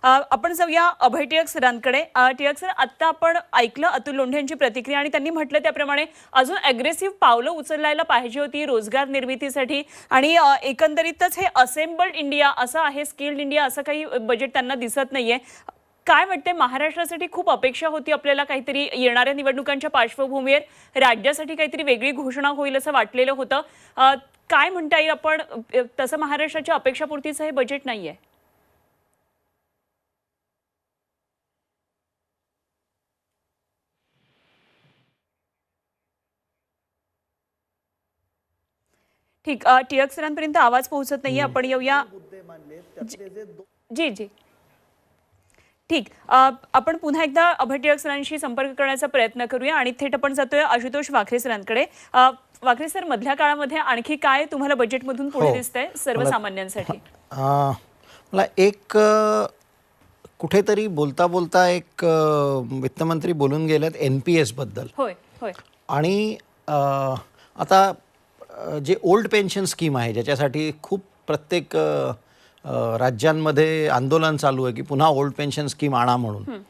आपण जाऊया अभय टिळक सरांकडे. टिळक सर, आता आपण ऐकलं अतुल लोंढे यांची प्रतिक्रिया आणि त्यांनी म्हटलं त्याप्रमाणे अजून अग्रेसिव्ह पावलं उचलायला पाहिजे होती रोजगार निर्मितीसाठी आणि एकंदरीतच हे असेंबल्ड इंडिया असं आहे, स्किल्ड इंडिया असं काही बजेट त्यांना दिसत नाहीये. काय वाटते, महाराष्ट्रासाठी खूप अपेक्षा होती आपल्याला काहीतरी येणाऱ्या निवडणुकांच्या पार्श्वभूमीवर राज्यासाठी काहीतरी वेगळी घोषणा होईल असं वाटलेलं होतं. काय म्हणता येईल, आपण तसं महाराष्ट्राच्या अपेक्षापूर्तीचं हे बजेट नाहीये? ठीक, टिळक सरांपर्यंत आवाज पोहोचत नाहीये, आपण येऊया. जी जी ठीक, आपण पुन्हा एकदा अभय टिळक सरांशी संपर्क करण्याचा प्रयत्न करूया आणि थेट आपण जातोय आशुतोष वाखरे सरांकडे. वाखरे सर, मधल्या काळामध्ये आणखी काय तुम्हाला बजेटमधून पुढे दिसतंय सर्वसामान्यांसाठी? मला एक कुठेतरी बोलता बोलता एक वित्तमंत्री बोलून गेलेत NPS बद्दल. होय होय. आणि आता जे ओल्ड पेन्शन स्कीम आहे, ज्याच्यासाठी खूप प्रत्येक राज्यांमध्ये आंदोलन चालू आहे की पुन्हा ओल्ड पेन्शन स्कीम आणा म्हणून,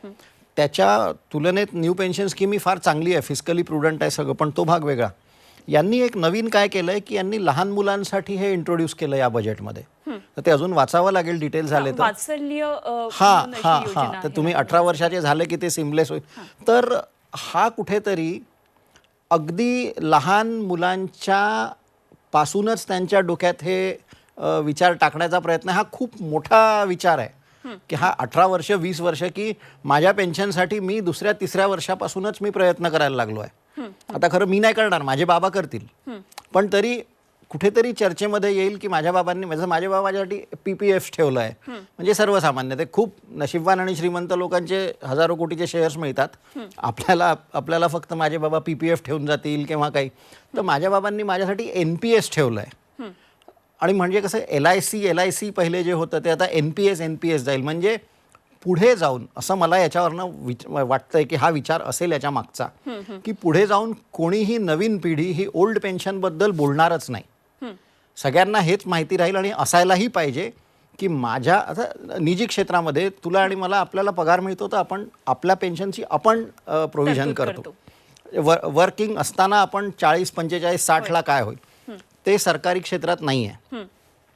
त्याच्या तुलनेत न्यू पेन्शन स्कीम ही फार चांगली आहे, फिस्कली प्रुडंट आहे सगळं, पण तो भाग वेगळा. यांनी एक नवीन काय केलं आहे की यांनी लहान मुलांसाठी हे इंट्रोड्यूस केलं या बजेटमध्ये. तर ते अजून वाचावं लागेल, डिटेल झाले तर. तर तुम्ही 18 वर्षाचे झाले की ते सिमलेस होईल. तर हा कुठेतरी अगदी लहान मुलांच्या पासूनच त्यांच्या डोक्यात हे विचार टाकण्याचा प्रयत्न, हा खूप मोठा विचार आहे की हा 18 वर्ष 20 वर्ष की माझ्या पेन्शनसाठी मी दुसऱ्या तिसऱ्या वर्षापासूनच मी प्रयत्न करायला लागलो आहे. आता खरं मी नाही करणार, माझे बाबा करतील, पण तरी कुठेतरी चर्चेमध्ये येईल की माझ्या बाबांनी, माझे बाबा माझ्यासाठी PPF ठेवलं आहे. म्हणजे सर्वसामान्य, ते खूप नशीबवान आणि श्रीमंत लोकांचे हजारो कोटीचे शेअर्स मिळतात. आपल्याला फक्त माझे बाबा PPF ठेवून जातील किंवा काही. तर माझ्या बाबांनी माझ्यासाठी NPS ठेवलं आहे. आणि म्हणजे कसं LIC पहिले जे होतं ते आता NPS जाईल. म्हणजे पुढे जाऊन असं मला याच्यावरनं वाटतंय की हा विचार असेल याच्या मागचा, की पुढे जाऊन कोणीही नवीन पिढी ही ओल्ड पेन्शनबद्दल बोलणारच नाही. सगळ्यांना हेच माहिती राहील आणि असायलाही पाहिजे की माझ्या आता निजी क्षेत्रामध्ये तुला आणि मला आपल्याला पगार मिळतो तर आपण आपल्या पेन्शनची आपण प्रोव्हिजन करतो. वर्किंग असताना आपण 40, 45, 60ला काय होईल ते सरकारी क्षेत्रात नाही आहे.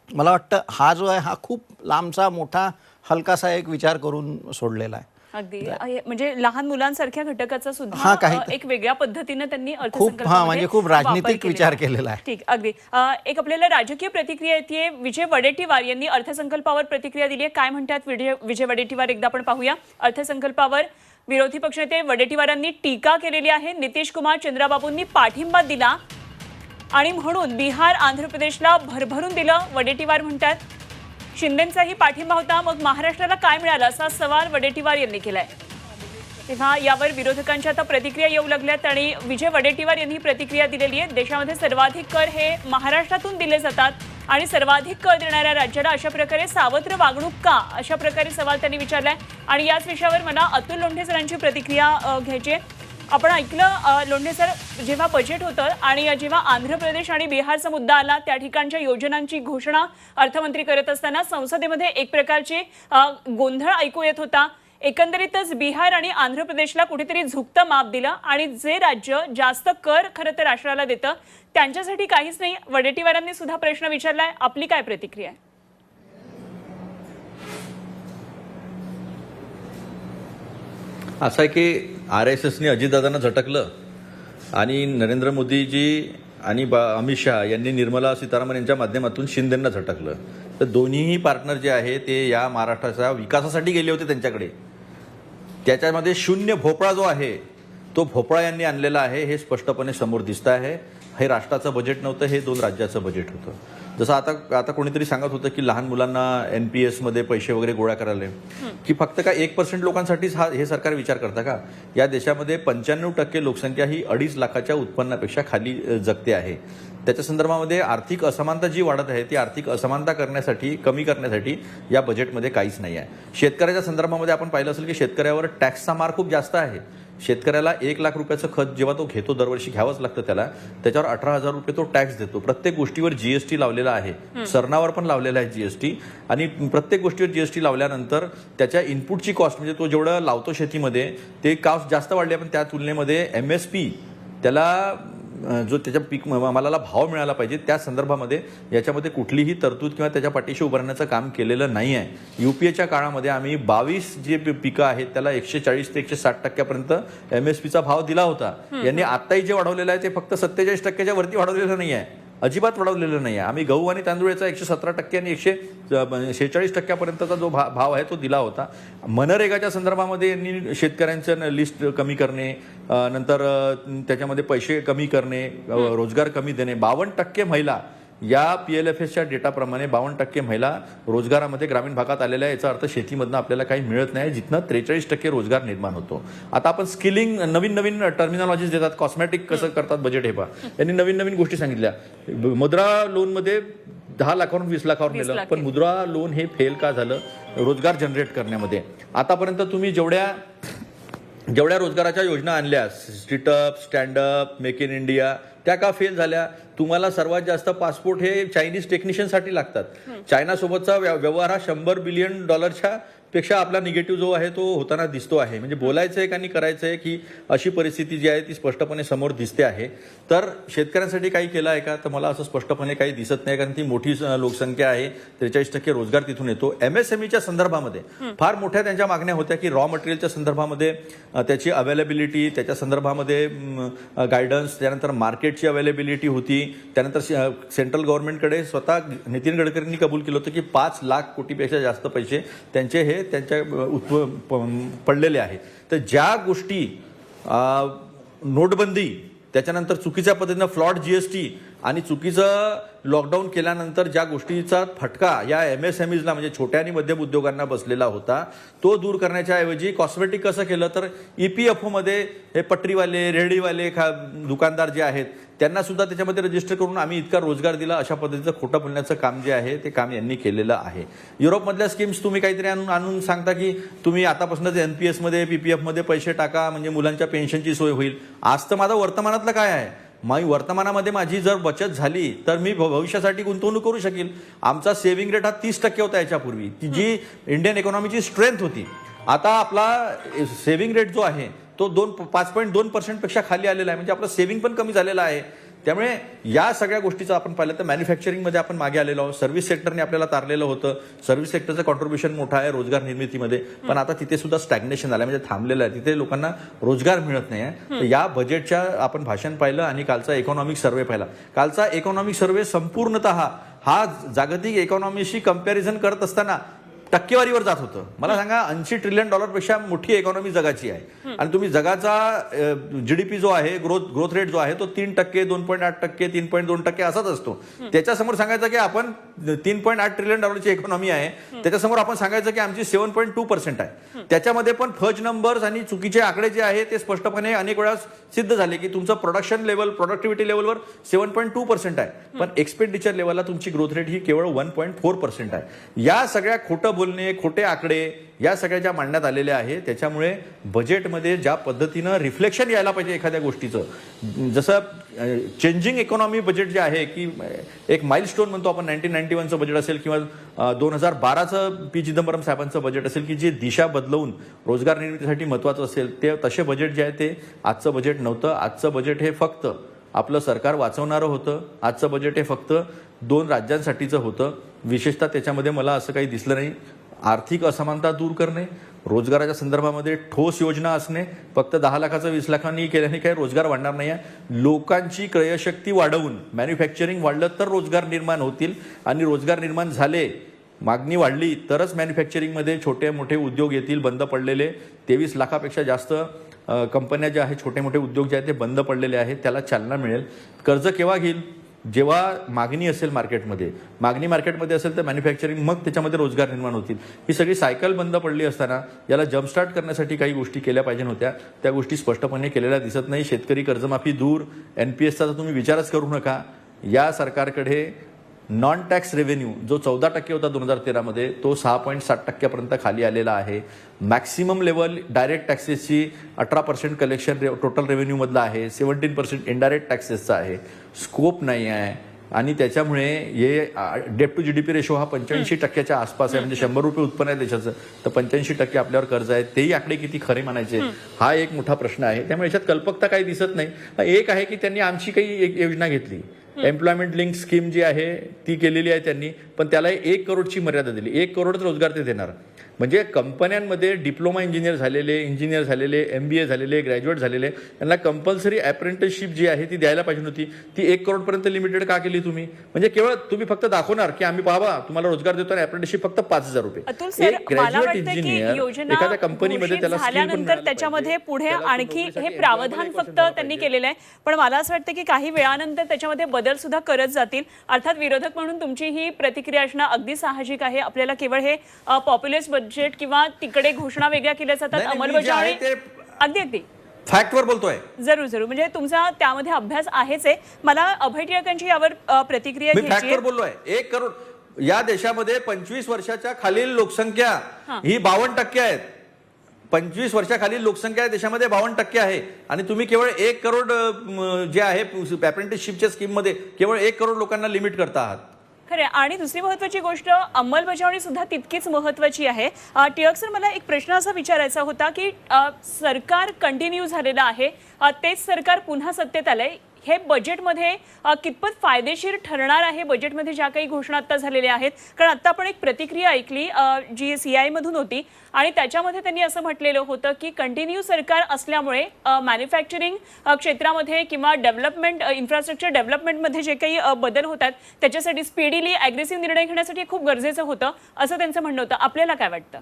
मला वाटतं हा जो आहे हा खूप लांबचा मोठा हलकासा एक विचार करून सोडलेला आहे. अगदी, म्हणजे लहान मुलांसारख्या घटकाचा सुद्धा एक वेगळ्या पद्धतीने त्यांनी अर्थसंकल्पामध्ये म्हणजे खूप राजनीतिक विचार केलेला आहे. ठीक, अगदी. एक आपल्याला राजकीय प्रतिक्रिया येते. विजय वडेट्टीवार यांनी अर्थसंकल्पावर प्रतिक्रिया दिली आहे. काय म्हणतात विजय वडेट्टीवार, एकदा आपण पाहूया. अर्थसंकल्पावर विरोधी पक्षनेते वडेट्टीवारांनी टीका केलेली आहे. नितीश कुमार, चंद्राबाबूंनी पाठिंबा दिला आणि म्हणून बिहार, आंध्र प्रदेशला भरभरून दिलं. वडेट्टीवार म्हणतात शिंदेंचाही पाठिंबा होता, मग महाराष्ट्राला काय मिळालं असा सवाल वडेट्टीवार यांनी केलाय. तेव्हा यावर विरोधकांच्या आता प्रतिक्रिया येऊ लागल्यात आणि विजय वडेट्टीवार यांनी प्रतिक्रिया दिलेली आहे. देशामध्ये सर्वाधिक कर हे महाराष्ट्रातून दिले जातात आणि सर्वाधिक कर देणाऱ्या राज्याला अशा प्रकारे सावत्र वागणूक का, अशा प्रकारे सवाल त्यांनी विचारलाय. आणि याच विषयावर मला अतुल लोंढे सरांची प्रतिक्रिया घ्यायची आहे. आपण ऐकलं लोंढे सर, जेव्हा बजेट होतं आणि जेव्हा आंध्र प्रदेश आणि बिहारचा मुद्दा आला, त्या ठिकाणच्या योजनांची घोषणा अर्थमंत्री करत असताना संसदेमध्ये एक प्रकारचे गोंधळ ऐकू येत होता. एकंदरीतच बिहार आणि आंध्र प्रदेशला कुठेतरी झुकतं माप दिलं आणि जे राज्य जास्त कर खरं तर राष्ट्राला देतं त्यांच्यासाठी काहीच नाही. वडेट्टीवारांनी सुद्धा प्रश्न विचारलाय. आपली काय प्रतिक्रिया आहे? असं आहे की RSSने अजितदादांना झटकलं आणि नरेंद्र मोदीजी आणि अमित शहा यांनी निर्मला सीतारामन यांच्या माध्यमातून शिंदेंना झटकलं. तर दोन्हीही पार्टनर जे आहे ते या महाराष्ट्राच्या विकासासाठी गेले होते त्यांच्याकडे. त्याच्यामध्ये शून्य भोपळा जो आहे तो भोपळा यांनी आणलेला आहे, हे स्पष्टपणे समोर दिसतं आहे. हे राष्ट्राचं बजेट नव्हतं, हे 2 राज्याचं बजेट होतं. जसं आता कोणीतरी सांगत होतं की लहान मुलांना NPS मध्ये पैसे वगैरे गोळा करायला, की फक्त का 1% लोकांसाठीच हे सरकार विचार करतं का? या देशामध्ये 95% लोकसंख्या ही 2.5 लाखाच्या उत्पन्नापेक्षा खाली जगते आहे. त्याच्या संदर्भामध्ये आर्थिक असमानता जी वाढत आहे ती आर्थिक असमानता कमी करण्यासाठी या बजेटमध्ये काहीच नाही आहे. शेतकऱ्याच्या संदर्भामध्ये आपण पाहिलं असेल की शेतकऱ्यावर टॅक्सचा मार खूप जास्त आहे. शेतकऱ्याला 1 लाख रुपयाचं खत जेव्हा तो घेतो दरवर्षी घ्यावंच लागतं त्याला, त्याच्यावर 18,000 रुपये तो टॅक्स देतो. प्रत्येक गोष्टीवर जीएसटी लावलेला आहे, सरणावर पण लावलेला आहे जीएसटी. आणि प्रत्येक गोष्टीवर जीएसटी लावल्यानंतर त्याच्या इनपुटची कॉस्ट म्हणजे तो जेवढं लावतो शेतीमध्ये ते कॉस्ट जास्त वाढली, पण त्या तुलनेमध्ये MSP त्याला जो त्याच्या पीक मालाला भाव मिळाला पाहिजे त्या संदर्भामध्ये याच्यामध्ये कुठलीही तरतूद किंवा त्याच्या पाठीशी उभारण्याचं काम केलेलं नाही आहे. UPAच्या काळामध्ये आम्ही 22 जे पिकं आहेत त्याला 140 ते 160% MSPचा भाव दिला होता. यांनी आत्ताही जे वाढवलेलं आहे ते फक्त 47% वरती वाढवलेलं नाही आहे, अजिबात वाढवलेलं नाही आहे. आम्ही गहू आणि तांदूळाचा 117% आणि 146% जो भाव आहे तो दिला होता. मनरेगाच्या संदर्भामध्ये यांनी शेतकऱ्यांचं लिस्ट कमी करणे, नंतर त्याच्यामध्ये पैसे कमी करणे, रोजगार कमी देणे. 52% महिला या PLFSच्या डेटाप्रमाणे 52% महिला रोजगारामध्ये ग्रामीण भागात आलेल्या आहे. याचा अर्थ शेतीमधनं आपल्याला काही मिळत नाही, जिथनं 43% रोजगार निर्माण होतो. आता आपण स्किलिंग नवीन टर्मिनॉलॉजीज देतात, कॉस्मॅटिक कसं करतात बजेट हे पहा. यांनी नवीन गोष्टी सांगितल्या. मुद्रा लोनमध्ये 10 लाखावरून 20 लाखावर नेलं, पण मुद्रा लोन हे फेल का झालं रोजगार जनरेट करण्यामध्ये. आतापर्यंत तुम्ही जेवढ्या रोजगाराच्या योजना आणल्या, स्ट्रीटअप, स्टँडअप, मेक इन इंडिया, त्या का फेल झाल्या? तुम्हाला सर्वात जास्त पासपोर्ट हे चायनीज टेक्निशियनसाठी लागतात. चायनासोबतचा व्यवहार हा $100 बिलियन पेक्षा आपला निगेटिव्ह जो आहे तो होताना दिसतो आहे. म्हणजे बोलायचं आहे आणि करायचं आहे की अशी परिस्थिती जी आहे ती स्पष्टपणे समोर दिसते आहे. तर शेतकऱ्यांसाठी काही केलं आहे का? तर मला असं स्पष्टपणे काही दिसत नाही, कारण ती मोठी लोकसंख्या आहे, 43% रोजगार तिथून येतो. MSMEच्या संदर्भामध्ये फार मोठ्या त्यांच्या मागण्या होत्या की रॉ मटेरियलच्या संदर्भामध्ये त्याची अवेलेबिलिटी, त्याच्या संदर्भामध्ये गायडन्स, त्यानंतर मार्केटची अवेलेबिलिटी होती. त्यानंतर सेंट्रल गव्हर्नमेंटकडे स्वतः नितीन गडकरींनी कबूल केलं होतं की 5 लाख कोटीपेक्षा जास्त पैसे त्यांचे हे त्यांच्या पडलेले आहेत. तर ज्या गोष्टी नोटबंदी, त्याच्यानंतर चुकीच्या पद्धतीनं फ्लॉड GST आणि चुकीचं लॉकडाऊन केल्यानंतर ज्या गोष्टीचा फटका या MSMEजला म्हणजे छोट्या आणि मध्यम उद्योगांना बसलेला होता, तो दूर करण्याच्या ऐवजी कॉस्मेटिक कसं केलं तर EPFOमध्ये हे पटरीवाले, रेहडीवाले दुकानदार जे आहेत त्यांना सुद्धा त्याच्यामध्ये रजिस्टर करून आम्ही इतका रोजगार दिला, अशा पद्धतीचं खोटं बोलण्याचं काम जे आहे ते काम यांनी केलेलं आहे. युरोपमधल्या स्कीम्स तुम्ही काहीतरी आणून सांगता की तुम्ही आतापासूनच NPSमध्ये, PPFमध्ये पैसे टाका म्हणजे मुलांच्या पेन्शनची सोय होईल. आज तर माझं वर्तमानातलं काय आहे? वर्तमानामध्ये माझी जर बचत झाली तर मी भविष्यासाठी गुंतवणूक करू शकेल. आमचा सेव्हिंग रेट हा 30% होता याच्यापूर्वी, जी इंडियन इकॉनॉमीची स्ट्रेंथ होती. आता आपला सेव्हिंग रेट जो आहे तो 5.2% पेक्षा खाली आलेला आहे, म्हणजे आपलं सेव्हिंग पण कमी झालेलं आहे. त्यामुळे या सगळ्या गोष्टीचं आपण पाहिलं तर मॅन्युफॅक्चरिंगमध्ये आपण मागे आलेलो आहोत. सर्व्हिस सेक्टरने आपल्याला तारलेलं होतं. सर्व्हिस सेक्टरचं कॉन्ट्रीब्युशन मोठं आहे रोजगार निर्मितीमध्ये, पण आता तिथे सुद्धा स्टॅग्नेशन झालं, म्हणजे थांबलेलं आहे. तिथे लोकांना रोजगार मिळत नाही आहे. तर या बजेटच्या आपण भाषण पाहिलं आणि कालचा इकॉनॉमिक सर्व्हे पाहिला. कालचा इकॉनॉमिक सर्व्हे संपूर्णतः हा जागतिक इकॉनॉमीशी कंपॅरिझन करत असताना टक्केवारीवर जात होतं. मला सांगा, $80 ट्रिलियन पेक्षा मोठी इकॉनॉमी जगाची आहे आणि तुम्ही जगाचा GDP जो आहे, ग्रोथ रेट जो आहे तो 3%, 2.8%, 3.2% असाच असतो. त्याच्यासमोर सांगायचं की आपण $3.8 ट्रिलियन इकॉनॉमी आहे, त्याच्यासमोर आपण सांगायचं की आमची 7.2% आहे. त्याच्यामध्ये पण फज नंबर्स आणि चुकीचे आकडे जे आहे ते स्पष्टपणे अनेक वेळा सिद्ध झाले की तुमचं प्रोडक्शन लेवल, प्रोडक्टिव्हिटी लेवलवर 7.2% आहे, पण एक्सपेंडिचर लेवलला तुमची ग्रोथ रेट ही केवळ 1.4% आहे. या सगळ्या खोटं बोलणे, खोटे आकडे या सगळ्या ज्या मांडण्यात आलेल्या आहे त्याच्यामुळे बजेटमध्ये ज्या पद्धतीनं रिफ्लेक्शन यायला पाहिजे एखाद्या गोष्टीचं, जसं चेंजिंग इकॉनॉमी बजेट जे आहे की एक माइलस्टोन म्हणतो आपण, 1991चं बजेट असेल किंवा 2012चं P. चिदंबरम साहेबांचं बजेट असेल की जे दिशा बदलवून रोजगार निर्मितीसाठी महत्त्वाचं असेल, ते तसे बजेट जे आहे ते आजचं बजेट नव्हतं. आजचं बजेट हे फक्त आपलं सरकार वाचवणारं होतं. आजचं बजेट हे फक्त 2 राज्यांसाठीचं होतं. विशेषतः त्याच्यामध्ये मला असं काही दिसलं नाही. आर्थिक असमानता दूर करणे, रोजगाराच्या संदर्भामध्ये ठोस योजना असणे, फक्त 10 लाखाचं 20 लाखांनी केल्याने काही रोजगार वाढणार नाही आहे. लोकांची क्रयशक्ती वाढवून मॅन्युफॅक्चरिंग वाढलं तर रोजगार निर्माण होतील आणि रोजगार निर्माण झाले, मागणी वाढली तरच मॅन्युफॅक्चरिंगमध्ये छोटे मोठे उद्योग येतील. बंद पडलेले 23 लाखापेक्षा जास्त कंपन्या ज्या आहेत, छोटे मोठे उद्योग जे आहेत ते बंद पडलेले आहेत, त्याला चालना मिळेल. कर्ज केव्हा घेईल? जेव्हा मागणी असेल मार्केटमध्ये. मागणी मार्केटमध्ये असेल तर मॅन्युफॅक्चरिंग, मग त्याच्यामध्ये रोजगार निर्माण होतील. ही सगळी सायकल बंद पडली असताना याला जम्पस्टार्ट करण्यासाठी काही गोष्टी केल्या पाहिजे होत्या. त्या गोष्टी स्पष्टपणे केलेल्या दिसत नाही. शेतकरी कर्जमाफी दूर, NPSचा तर तुम्ही विचारच करू नका. या सरकारकडे नॉन टॅक्स रेव्हेन्यू जो 14% होता 2013 तो 6.7% खाली आलेला आहे. मॅक्सिमम लेवल डायरेक्ट टॅक्सेसची 18% कलेक्शन टोटल रेव्हेन्यू मधला आहे, 17% इनडायरेक्ट टॅक्सेसचा आहे. स्कोप नाही आहे आणि त्याच्यामुळे हे डेट टू जीडीपी रेशो हा 85% आसपास आहे. म्हणजे 100 रुपये उत्पन्न आहे देशाचं तर 85% आपल्यावर कर्ज आहे. तेही आकडे किती खरे म्हणायचे हा एक मोठा प्रश्न आहे. त्यामुळे याच्यात कल्पकता काही दिसत नाही. एक आहे की त्यांनी आमची काही एक योजना घेतली, एम्प्लॉयमेंट लिंक स्कीम जी आहे ती केलेली आहे त्यांनी, पण त्याला 1 करोडची मर्यादा दिली. 1 करोड रोजगार ते देणार. म्हणजे कंपन्यांमध्ये डिप्लोमा इंजिनियर झालेले, MBA झालेले, ग्रॅज्युएट झालेले यांना कंपल्सरी अप्रेंटिसशिप जी आहे ती द्यायला पाहिजे होती. ती 1 करोडपर्यंत लिमिटेड का केली तुम्ही? म्हणजे केवळ तुम्ही फक्त दाखवणार की आम्ही बाबा तुम्हाला रोजगार देतो आणि अप्रेंटिसशिप फक्त 5,000 रुपये. अतुल सर, मला वाटतं की योजना एखाद्या कंपनीमध्ये त्याला झाल्यानंतर त्याच्यामध्ये पुढे आणखी हे प्रावधान फक्त त्यांनी केलेलं आहे, पण मला असं वाटतं की काही वेळानंतर त्याच्यामध्ये बदल सुद्धा करत जातील. अर्थात विरोधक म्हणून तुमची ही प्रतिक्रिया असणं अगदी साहजिक आहे. आपल्याला केवळ हे पॉप्युलस बजेट किंवा तिकडे घोषणा वेगळ्या केल्या जातात, अंमलबजावणी अगदी फॅक्टवर बोलतोय. जरूर म्हणजे तुमचा त्यामध्ये अभ्यास आहेच आहे. मला अभय टिळकांची यावर प्रतिक्रिया मी घ्यायची फॅक्टवर बोललोय. 1 करोड या देशामध्ये 25 वर्षाच्या खालील लोकसंख्या ही 52% आहेत. 25 वर्षाखालील लोकसंख्या देशामध्ये 52% आहे आणि तुम्ही केवळ 1 करोड जे आहे अप्रेंटिसशिपच्या स्कीममध्ये केवळ 1 करोड लोकांना लिमिट करता आहात. खरे. आणि दुसरी महत्वाची गोष्ट, अंमलबजावणी सुद्धा तितकीच महत्वाची आहे. टिळक सर, मला एक प्रश्न असा विचारायचा होता की सरकार कंटिन्यू झालेलं आहे, तेच सरकार पुन्हा सत्तेत आलंय, हे बजेटमध्ये कितपत फायदेशीर ठरणार आहे? बजेटमध्ये ज्या काही घोषणा आता झालेल्या आहेत, कारण आता आपण एक प्रतिक्रिया ऐकली जी CI मधून होती आणि त्याच्यामध्ये त्यांनी असं म्हटलेलं होतं की कंटिन्यू सरकार असल्यामुळे मॅन्युफॅक्चरिंग क्षेत्रामध्ये किंवा डेव्हलपमेंट इन्फ्रास्ट्रक्चर डेव्हलपमेंटमध्ये जे काही बदल होतात त्याच्यासाठी स्पीडीली अग्रेसिव्ह निर्णय घेण्यासाठी खूप गरजेचं होतं असं त्यांचं म्हणणं होतं. आपल्याला काय वाटतं?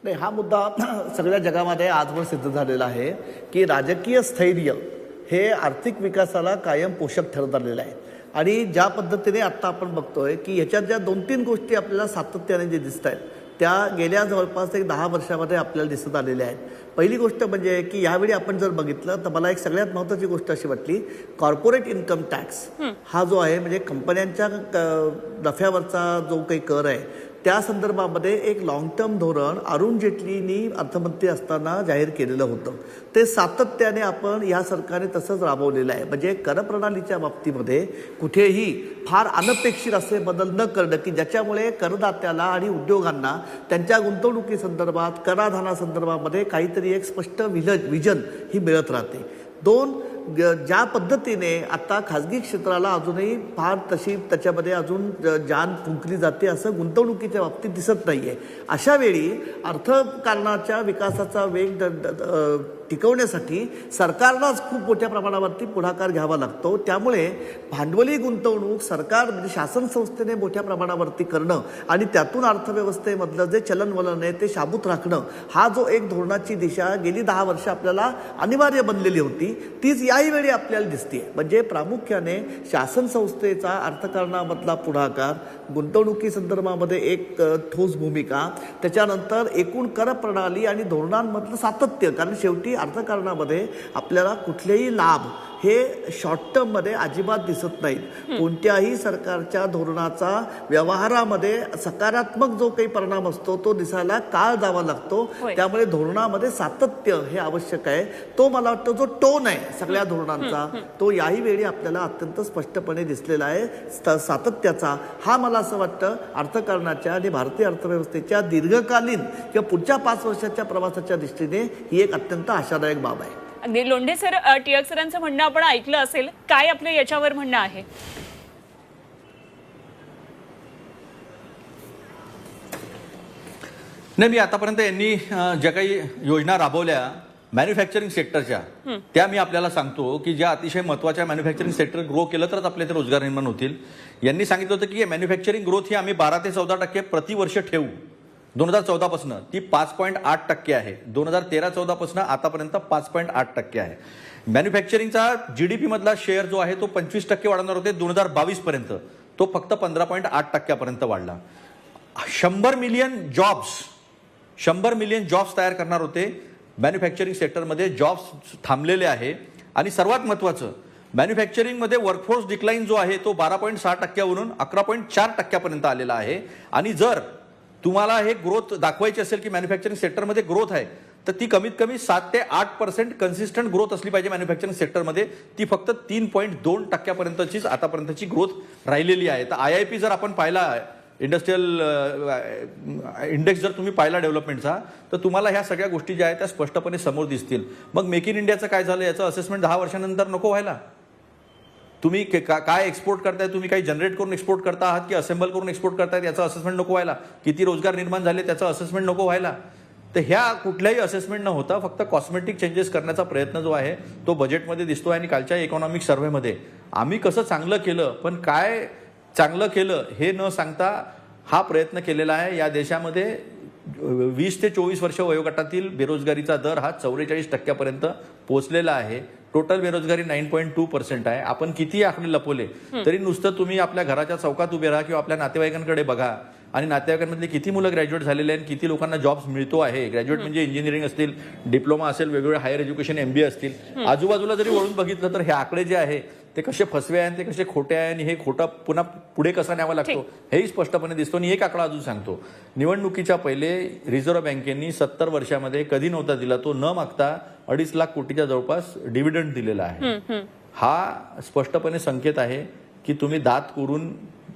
नाही, हा मुद्दा सगळ्या जगामध्ये आजवर सिद्ध झालेला आहे की राजकीय स्थैर्य हे आर्थिक विकासाला कायम पोषक ठरत आलेलं आहे. आणि ज्या पद्धतीने आत्ता आपण बघतोय की ह्याच्यात ज्या 2-3 गोष्टी आपल्याला सातत्याने जे दिसत आहेत त्या गेल्या जवळपास एक 10 वर्षामध्ये आपल्याला दिसत आलेल्या आहेत. पहिली गोष्ट म्हणजे की यावेळी आपण जर बघितलं तर मला एक सगळ्यात महत्त्वाची गोष्ट अशी वाटली, कॉर्पोरेट इन्कम टॅक्स हा जो आहे म्हणजे कंपन्यांच्या नफ्यावरचा जो काही कर आहे त्या संदर्भामध्ये एक लॉंग टर्म धोरण अरुण जेटलींनी अर्थमंत्री असताना जाहीर केलेलं होतं. ते सातत्याने आपण या सरकारने तसंच राबवलेलं आहे. म्हणजे कर प्रणालीच्या बाबतीमध्ये कुठेही फार अनपेक्षित असे बदल न करणं की ज्याच्यामुळे करदात्याला आणि उद्योगांना त्यांच्या गुंतवणुकीसंदर्भात कराधानासंदर्भामध्ये काहीतरी एक स्पष्ट विजन ही मिळत राहते. 2, ज्या पद्धतीने आता खाजगी क्षेत्राला अजूनही फार तशी त्याच्यामध्ये अजून जान फुंकली जाते असं गुंतवणुकीच्या बाबतीत दिसत नाही आहे. अशा वेळी अर्थकारणाच्या विकासाचा वेग टिकवण्यासाठी सरकारलाच खूप मोठ्या प्रमाणावरती पुढाकार घ्यावा लागतो. त्यामुळे भांडवली गुंतवणूक सरकार म्हणजे शासन संस्थेने मोठ्या प्रमाणावरती करणं आणि त्यातून अर्थव्यवस्थेमधलं जे चलनवलन आहे ते शाबूत राखणं हा जो एक धोरणाची दिशा गेली 10 वर्ष आपल्याला अनिवार्य बनलेली होती तीच याही वेळी आपल्याला दिसते. म्हणजे प्रामुख्याने शासन संस्थेचा अर्थकारणामधला पुढाकार, गुंतवणुकी संदर्भामध्ये एक ठोस भूमिका, त्याच्यानंतर एकूण कर प्रणाली आणि धोरणांमधलं सातत्य. कारण शेवटी अर्थकारणामध्ये आपल्याला कुठलेही लाभ हे शॉर्ट टर्ममध्ये अजिबात दिसत नाहीत. कोणत्याही सरकारच्या धोरणाचा व्यवहारामध्ये सकारात्मक जो काही परिणाम असतो तो दिसायला काळ जावा लागतो. त्यामुळे धोरणामध्ये सातत्य हे आवश्यक आहे. तो मला वाटतं जो टोन आहे सगळ्या धोरणांचा तो याही वेळी आपल्याला अत्यंत स्पष्टपणे दिसलेला आहे. सातत्याचा हा मला असं वाटतं अर्थकारणाच्या आणि भारतीय अर्थव्यवस्थेच्या दीर्घकालीन किंवा पुढच्या 5 वर्षाच्या प्रवासाच्या दृष्टीने ही एक अत्यंत आशादायक बाब आहे. अगदी लोंढे सर, टिळक सरांचं म्हणणं आपण ऐकलं असेल, काय आपलं याच्यावर म्हणणं आहे? नाही, मी आतापर्यंत यांनी ज्या काही योजना राबवल्या मॅन्युफॅक्चरिंग सेक्टरच्या त्या मी आपल्याला सांगतो की ज्या अतिशय महत्त्वाच्या मॅन्युफॅक्चरिंग सेक्टर ग्रो केलं तरच आपल्या इथे रोजगार निर्माण होतील. यांनी सांगितलं होतं की मॅन्युफॅक्चरिंग ग्रोथ ही आम्ही 12 ते 14% प्रतिवर्ष ठेवू. 2014 पासून ती 5.8% आहे. 2013-14 पासून आतापर्यंत 5.8% आहे. मॅन्युफॅक्चरिंगचा GDP मधला शेअर जो आहे तो 25% वाढवणार होते 2022 पर्यंत, तो फक्त 15.8% पर्यंत वाढला. 100 मिलियन जॉब्स तयार करणार होते. मॅन्युफॅक्चरिंग सेक्टरमध्ये जॉब्स थांबलेले आहे आणि सर्वात महत्त्वाचं मॅन्युफॅक्चरिंगमध्ये वर्कफोर्स डिक्लाइन जो आहे तो 12.6% 11.4% आलेला आहे. आणि जर तुम्हाला हे ग्रोथ दाखवायची असेल की मॅन्युफॅक्चरिंग सेक्टरमध्ये ग्रोथ आहे, तर ती कमीत कमी 7 ते 8% कन्सिस्टंट ग्रोथ असली पाहिजे मॅन्युफॅक्चरिंग सेक्टरमध्ये. ती फक्त 3.2%चीच आतापर्यंतची ग्रोथ राहिलेली आहे. तर IIP जर आपण पाहिला, इंडस्ट्रियल इंडेक्स जर तुम्ही पाहिला डेव्हलपमेंटचा, तर तुम्हाला ह्या सगळ्या गोष्टी ज्या आहेत त्या स्पष्टपणे समोर दिसतील. मग मेक इन इंडियाचं काय झालं याचं असेसमेंट 10 वर्षानंतर नको व्हायला? तुम्ही काय एक्सपोर्ट करताय, तुम्ही काही जनरेट करून एक्सपोर्ट करता आहात की असेंबल करून एक्सपोर्ट करतायत याचं असेसमेंट नको व्हायला? किती रोजगार निर्माण झाले त्याचं असेसमेंट नको व्हायला? तर ह्या कुठल्याही असेसमेंट न होता फक्त कॉस्मेटिक चेंजेस करण्याचा प्रयत्न जो आहे तो बजेटमध्ये दिसतोय. आणि कालच्या इकॉनॉमिक सर्व्हेमध्ये आम्ही कसं चांगलं केलं पण काय चांगलं केलं हे न सांगता हा प्रयत्न केलेला आहे. या देशामध्ये 20 ते 24 वर्ष वयोगटातील बेरोजगारीचा दर हा 44% पोहोचलेला आहे. टोटल बेरोजगारी 9.2% आहे. आपण किती आकडे लपवले तरी नुसतं तुम्ही आपल्या घराच्या चौकात उभे राहा किंवा आपल्या नातेवाईकांकडे बघा आणि नातेवाईकांमधले किती मुलं ग्रॅज्युएट झालेले आहेत, किती लोकांना जॉब्स मिळतो आहे. ग्रॅज्युएट म्हणजे इंजिनिअरिंग असतील, डिप्लोमा असेल, वेगवेगळे हायर एज्युकेशन MBA असतील. आजूबाजूला जरी वळून बघितलं तर हे आकडे जे आहे ते कसे फसवे आहे, ते कसे खोटे आहे आणि हे खोटं पुन्हा पुढे कसा न्यावा लागतो हेही स्पष्टपणे दिसतो. आणि एक आकडा अजून सांगतो, निवडणुकीच्या पहिले रिझर्व्ह बँकेने 70 वर्षामध्ये कधी नव्हता दिला तो न मागता 2.5 लाख कोटीच्या जवळपास डिव्हिडंड दिलेला आहे. हा स्पष्टपणे संकेत आहे की तुम्ही दात करून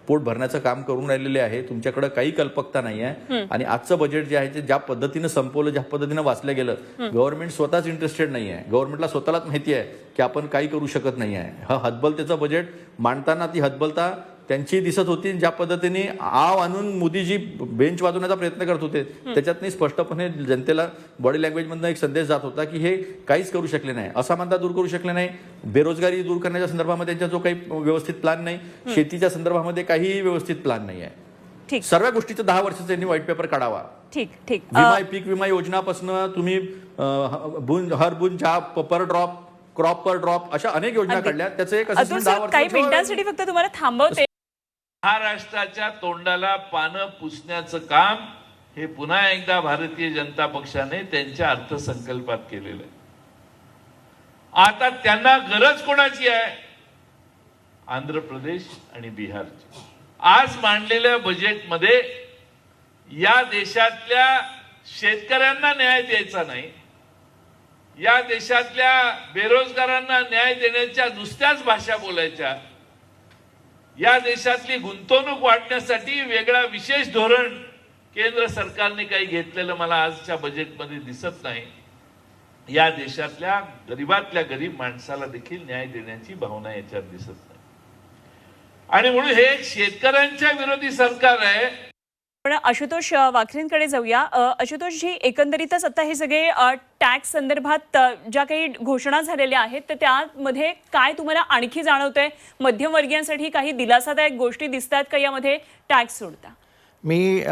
पोट भरण्याचं काम करून राहिलेले आहे. तुमच्याकडे काही कल्पकता नाही आहे. आणि आजचं बजेट जे आहे ते ज्या पद्धतीनं संपवलं, ज्या पद्धतीनं वाचलं गेलं, गव्हर्नमेंट स्वतःच इंटरेस्टेड नाही आहे. गव्हर्नमेंटला स्वतःलाच माहिती आहे की आपण काही करू शकत नाही आहे. हा हतबलतेचं बजेट मांडताना ती हतबलता त्यांची दिसत होती. ज्या पद्धतीने आव आणून मोदीजी बेंच वाजवण्याचा प्रयत्न करत होते त्याच्यातनी स्पष्टपणे जनतेला बॉडी लँग्वेजमधून एक संदेश जात होता की हे काहीच करू शकले नाही, असमानता दूर करू शकले नाही, बेरोजगारी दूर करण्याच्या संदर्भामध्ये त्यांचा जो काही व्यवस्थित प्लॅन नाही, शेतीच्या संदर्भामध्ये काहीही व्यवस्थित प्लॅन नाही आहे. ठीक. सर्व गोष्टीचा 10 वर्षाचा त्यांनी व्हाईट पेपर काढावा. ठीक ठीक पीक विमा योजनापासून तुम्ही हर बुन जा पर ड्रॉप, क्रॉप पर ड्रॉप अशा अनेक योजना काढल्या. त्याचं एक अतुल assessment सर, 10 काही वर्षाचं मिनिटांसाठी फक्त तुम्हाला थांबवते. महाराष्ट्राच्या तोंडाला पानं पुसण्याचं काम हे पुन्हा एकदा भारतीय जनता पक्षाने त्यांच्या अर्थसंकल्पात केलेलं आहे. आता त्यांना गरज कोणाची आहे? आंध्र प्रदेश आणि बिहारची. आज मांडलेल्या बजेटमध्ये या देशातल्या शेतकऱ्यांना न्याय द्यायचा नाही, या देशातल्या बेरोजगारांना न्याय देण्याच्या नुसत्याच भाषा बोलायच्या, या देशातली गुंतवणूक वाढण्यासाठी वेगळा विशेष धोरण केंद्र सरकारने काही घेतलेलं मला आजच्या बजेटमध्ये दिसत नाही. या देशातल्या गरीबातल्या गरीब माणसाला देखील न्याय देण्याची भावना याच्यात दिसत नाही. आणि म्हणून हे एक शेतकऱ्यांच्या विरोधी सरकार आहे. पण आशुतोष वाखरेंकडे जाऊया. आशुतोषजी, एकंदरीतच आता हे सगळे टॅक्स संदर्भात ज्या काही घोषणा झालेल्या आहेत तर त्यामध्ये काय तुम्हाला आणखी जाणवतंय? मध्यमवर्गीयांसाठी काही दिलासादायक गोष्टी दिसतात का यामध्ये टॅक्स सोडता? मी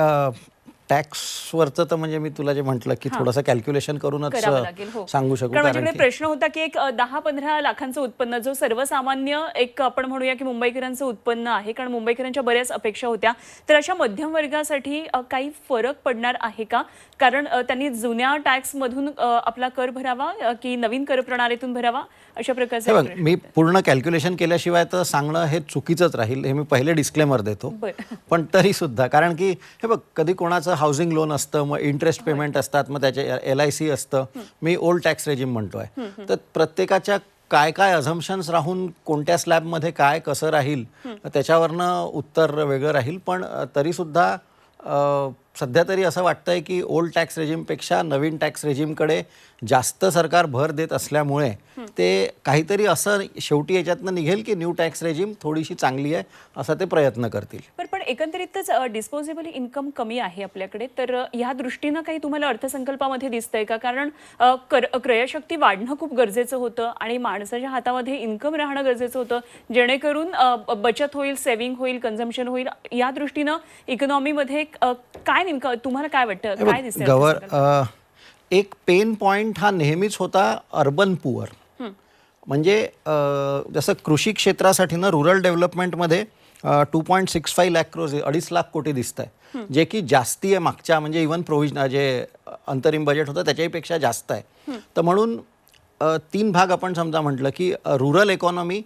टॅक्सवरचं तर म्हणजे मी तुला जे म्हटलं की थोडंसं कॅल्क्युलेशन करूनच करावं लागेल, हो. सांगू शकू. कारण कारण माझ्याकडे प्रश्न होता की एक 10-15 लाखांचं उत्पन्न, जो सर्वसामान्य एक आपण म्हणूया की मुंबईकरांचं उत्पन्न आहे, कारण मुंबईकरांच्या बऱ्याच अपेक्षा होत्या, तर अशा मध्यम वर्गासाठी काही फरक पडणार आहे का? कारण त्यांनी जुन्या टॅक्समधून आपला कर भरावा की नवीन कर प्रणालीतून भरावा, अशा प्रकारचे बघ, मी पूर्ण कॅल्क्युलेशन केल्याशिवाय तर सांगणं हे चुकीचंच राहील, हे मी पहिले डिस्क्लेमर देतो. पण तरी सुद्धा, कारण की हे बघ, कधी कोणाचं हाऊसिंग लोन असतं, मग इंटरेस्ट पेमेंट असतात, मग त्याचे LIC असतं, मी ओल्ड टॅक्स रेजिम म्हणतोय. तर प्रत्येकाच्या काय काय अझम्पशन्स राहून कोणत्या स्लॅबमध्ये काय कसं राहील त्याच्यावरनं उत्तर वेगळं राहील. पण तरी सुद्धा सध्या तरी असं वाटतंय की ओल्ड टॅक्स रेजिमपेक्षा नवीन टॅक्स रेजिमकडे जास्त सरकार भर देत असल्यामुळे ते काहीतरी असं शेवटी याच्यातनं निघेल की न्यू टॅक्स रेजिम थोडीशी चांगली आहे असा ते प्रयत्न करतील. पण एकंदरीतच डिस्पोजेबल इन्कम कमी आहे आपल्याकडे, तर या दृष्टीनं काही तुम्हाला अर्थसंकल्पामध्ये दिसतंय का? कारण क्रयशक्ती वाढणं खूप गरजेचं होतं आणि माणसाच्या हातामध्ये इन्कम राहणं गरजेचं होतं, जेणेकरून बचत होईल, सेव्हिंग होईल, कन्झम्पशन होईल. या दृष्टीनं इकॉनॉमीमध्ये काय नेमकं तुम्हाला काय वाटतं, काय दिसतंय? एक पेन पॉइंट हा नेहमीच होता अर्बन पुअर. म्हणजे जसं कृषी क्षेत्रासाठी ना रुरल डेव्हलपमेंटमध्ये 2.65 लाख क्रोर्स 2.5 लाख कोटी दिसत आहे, जे की जास्ती आहे मागच्या, म्हणजे इव्हन प्रोव्हिजन जे अंतरिम बजेट होतं त्याच्यापेक्षा जास्त आहे. तर म्हणून 3 भाग आपण समजा म्हटलं की रुरल इकॉनॉमी,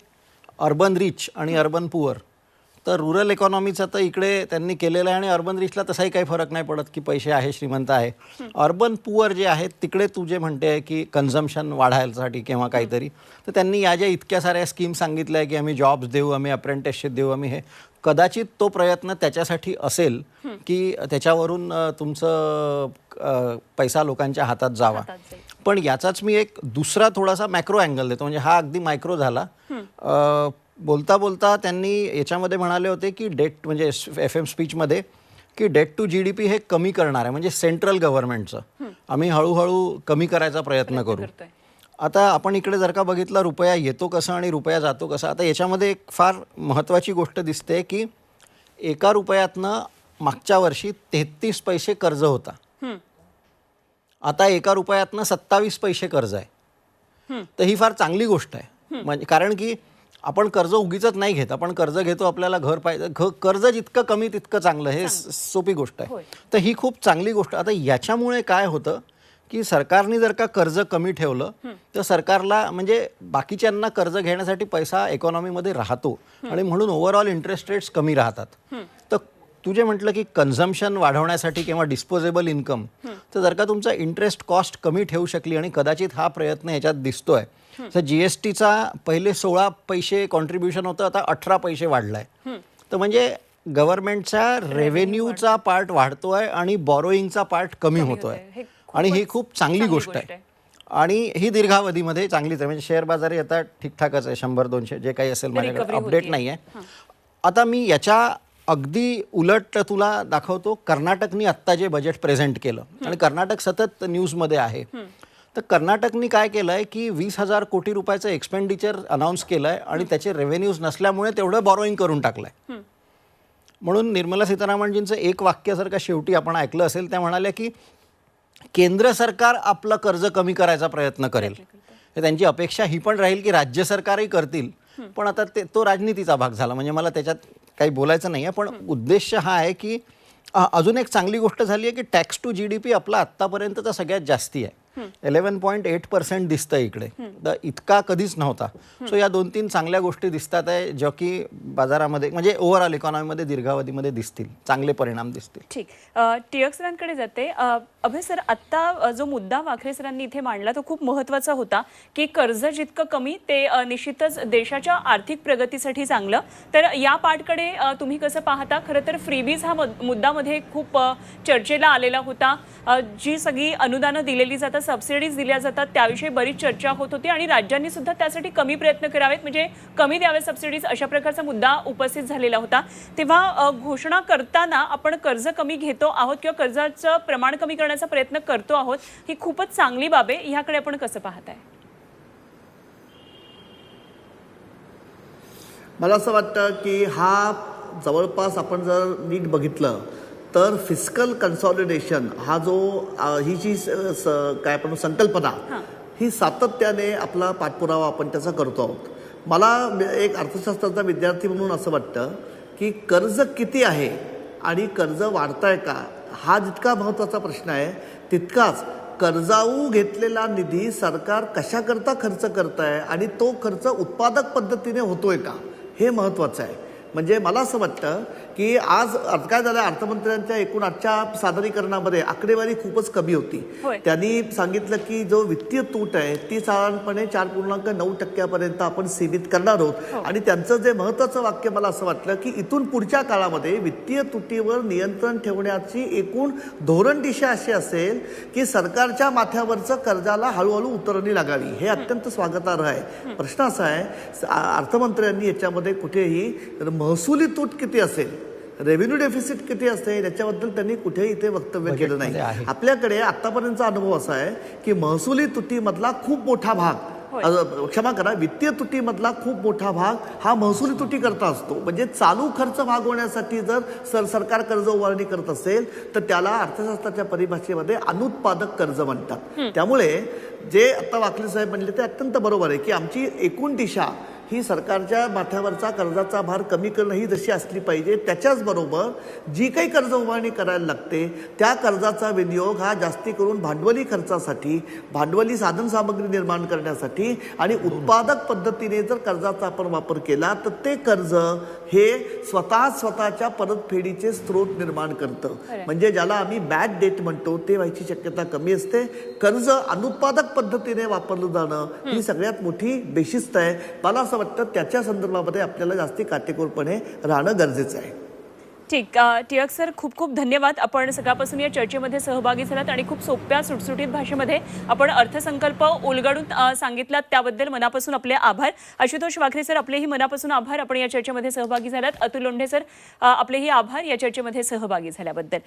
अर्बन रिच आणि अर्बन पुअर, तर रुरल इकॉनॉमीचा तर इकडे त्यांनी केलेलं आहे आणि अर्बन रिचला तसाही काही फरक नाही पडत की पैसे आहे, श्रीमंत आहे. अर्बन पुअर जे आहेत तिकडे तू जे म्हणते की कन्झम्पशन वाढायसाठी किंवा काहीतरी, तर त्यांनी या ज्या इतक्या साऱ्या स्कीम सांगितल्या की आम्ही जॉब्स देऊ, आम्ही अप्रेंटिसशिप देऊ, आम्ही हे, कदाचित तो प्रयत्न त्याच्यासाठी असेल की त्याच्यावरून तुमचं पैसा लोकांच्या हातात जावा. पण याचाच मी एक दुसरा थोडासा मॅक्रो अँगल देतो, म्हणजे हा अगदी मायक्रो झाला. बोलता बोलता त्यांनी याच्यामध्ये म्हणाले होते की डेट, म्हणजे FM स्पीचमध्ये, की डेट टू GDP हे कमी करणार आहे, म्हणजे सेंट्रल गव्हर्नमेंटचं आम्ही हळूहळू कमी करायचा प्रयत्न करू. आता आपण इकडे जर का बघितलं रुपया येतो कसा आणि रुपया जातो कसा, आता याच्यामध्ये एक फार महत्त्वाची गोष्ट दिसते की एका रुपयातनं मागच्या वर्षी 33 पैसे कर्ज होता, आता एका रुपयातनं 27 पैसे कर्ज आहे. तर ही फार चांगली गोष्ट आहे, म्हणजे कारण की आपण कर्ज उगीचच नाही घेत, आपण कर्ज घेतो आपल्याला घर पाहिजे, कर्ज जितकं कमी तितकं चांगलं, हे सोपी गोष्ट आहे. तर ही खूप चांगली गोष्ट. आता याच्यामुळे काय होतं की सरकारने जर का कर्ज कमी ठेवलं तर सरकारला, म्हणजे बाकीच्यांना कर्ज घेण्यासाठी पैसा इकॉनॉमीमध्ये राहतो आणि म्हणून ओव्हरऑल इंटरेस्ट रेट्स कमी राहतात. तर तू जे म्हटलं की कन्झम्पशन वाढवण्यासाठी किंवा डिस्पोजेबल इन्कम, तर जर का तुमचा इंटरेस्ट कॉस्ट कमी ठेवू शकली, आणि कदाचित हा प्रयत्न याच्यात दिसतोय, तर GSTचा पहिले 16 पैसे कॉन्ट्रीब्युशन होतं, आता 18 पैसे वाढलाय. तर म्हणजे गव्हर्नमेंटचा रेव्हेन्यूचा पार्ट वाढतोय आणि बॉरोईंगचा पार्ट कमी होतोय, आणि ही खूप चांगली गोष्ट आहे. आणि ही दीर्घावधीमध्ये चांगलीच आहे, म्हणजे शेअर बाजारही आता ठीकठाकच आहे, 100-200 जे काही असेल, माझ्याकडे अपडेट नाही आहे. आता मी याच्या अगदी उलट तुला दाखवतो. कर्नाटकनी आत्ता जे बजेट प्रेझेंट केलं, आणि कर्नाटक सतत न्यूजमध्ये आहे, तर कर्नाटकनी काय केलं आहे की 20,000 कोटी रुपयाचं एक्सपेंडिचर अनाऊन्स केलं आहे आणि त्याचे रेव्हेन्यूज नसल्यामुळे तेवढं बॉरोईंग करून टाकलं आहे. म्हणून निर्मला सीतारामनजींचं एक वाक्य जर का शेवटी आपण ऐकलं असेल, त्या म्हणाल्या की केंद्र सरकार आपलं कर्ज कमी करायचा प्रयत्न करेल. त्यांची अपेक्षा ही पण राहील की राज्य सरकारही करतील, पण आता तो राजनीतीचा भाग झाला, म्हणजे मला त्याच्यात काही बोलायचं नाही आहे. पण उद्देश हा आहे की अजून एक चांगली गोष्ट झाली आहे की टॅक्स टू GDP आपला आत्तापर्यंतचा सगळ्यात जास्ती आहे, 11.8% दिसतं इकडे, तर इतका कधीच नव्हता. सो या 2-3 चांगल्या गोष्टी दिसतात आहे, ज्या की बाजारामध्ये, म्हणजे ओव्हरऑल इकॉनॉमीमध्ये दीर्घावधीमध्ये दिसतील, चांगले परिणाम दिसतील. ठीक. टिळक सरांकडे जाते. अभय सर, आत्ता जो मुद्दा वाखरे सरांनी इथे मांडला तो खूप महत्त्वाचा होता की कर्ज जितकं कमी ते निश्चितच देशाच्या आर्थिक प्रगतीसाठी चांगलं. तर या पार्टकडे तुम्ही कसं पाहता? खरं तर फ्रीबीज हा मुद्दामध्ये खूप चर्चेला आलेला होता. जी सगळी अनुदानं दिलेली जातात, सबसिडीज दिल्या जातात, त्याविषयी बरीच चर्चा होत होती आणि राज्यांनी सुद्धा त्यासाठी कमी प्रयत्न करावेत, म्हणजे कमी द्यावे सबसिडीज, अशा प्रकारचा मुद्दा उपस्थित झालेला होता. तेव्हा घोषणा करताना आपण कर्ज कमी घेतो आहोत किंवा कर्जाचं प्रमाण कमी करण्याचा प्रयत्न करतो आहोत, ही खूपच चांगली बाब आहे. ह्याकडे आपण कसं पाहताय? मला असं वाटतं की हा जवळपास आपण जर नीट बघितलं तर फिस्कल कन्सॉलिडेशन हा जो ही जी काय आपण संकल्पना, ही सातत्याने आपला पाठपुरावा आपण त्याचा करतो आहोत. मला एक अर्थशास्त्राचा विद्यार्थी म्हणून असं वाटतं की कर्ज किती आहे आणि कर्ज वाढताय का, हा जितका महत्त्वाचा प्रश्न आहे, तितकाच कर्जाऊ घेतलेला निधी सरकार कशाकरता खर्च करत आहे आणि तो खर्च उत्पादक पद्धतीने होतोय का, हे महत्त्वाचं आहे. म्हणजे मला असं वाटतं की आज काय झालं, अर्थमंत्र्यांच्या एकूण आजच्या सादरीकरणामध्ये आकडेवारी खूपच कमी होती. त्यांनी सांगितलं की जो वित्तीय तूट आहे ती साधारणपणे 4.9% आपण सीमित करणार आहोत. आणि त्यांचं जे महत्त्वाचं वाक्य मला असं वाटलं की इथून पुढच्या काळामध्ये वित्तीय तुटीवर नियंत्रण ठेवण्याची एकूण धोरण दिशा अशी असेल की सरकारच्या माथ्यावरचं कर्जाला हळूहळू उतरणी लागावी. हे अत्यंत स्वागतार्ह आहे. प्रश्न असा आहे, अर्थमंत्र्यांनी याच्यामध्ये कुठेही महसुली तूट किती असेल, रेव्हेन्यू डेफिसिट किती असेल, याच्याबद्दल त्यांनी कुठेही इथे वक्तव्य केलं नाही. आपल्याकडे आतापर्यंतचा अनुभव असा आहे की महसुली तुटीमधला खूप मोठा भाग, क्षमा करा, वित्तीय तुटीमधला खूप मोठा भाग हा महसुली तुटी करता असतो. म्हणजे चालू खर्च भागवण्यासाठी जर सरकार कर्ज उभारणी करत असेल तर त्याला अर्थशास्त्राच्या परिभाषेमध्ये अनुत्पादक कर्ज म्हणतात. त्यामुळे जे आता वाकले साहेब म्हणले ते अत्यंत बरोबर आहे की आमची एकूण दिशा ही सरकारच्या माथ्यावरचा कर्जाचा भार कमी करणं ही जशी असली पाहिजे, त्याच्याचबरोबर जी काही कर्ज उभारणी करायला लागते त्या कर्जाचा विनियोग हा जास्ती करून भांडवली खर्चासाठी, भांडवली साधनसामग्री निर्माण करण्यासाठी आणि उत्पादक पद्धतीने जर कर्जाचा आपण वापर केला तर ते कर्ज हे स्वतःच्या परतफेडीचे स्रोत निर्माण करतं. म्हणजे ज्याला आम्ही बॅड डेट म्हणतो ते व्हायची शक्यता कमी असते. कर्ज अनुत्पादक पद्धतीने वापरलं जाणं ही सगळ्यात मोठी बेशिस्त आहे. मला असं वाटतं त्याच्या संदर्भामध्ये आपल्याला जास्ती काटेकोरपणे राहणं गरजेचं आहे. ठीक. टिळक सर, खूप खूप धन्यवाद. आपण सकाळपासून या चर्चेमध्ये सहभागी झालात आणि खूप सोप्या सुटसुटीत भाषेमध्ये आपण अर्थसंकल्प उलगडून सांगितलात, त्याबद्दल मनापासून आपले आभार. आशुतोष वाखरे सर, आपलेही मनापासून आभार. आपण या चर्चेमध्ये सहभागी झालात. अतुल लोंढे सर, आपलेही आभार या चर्चेमध्ये सहभागी झाल्याबद्दल.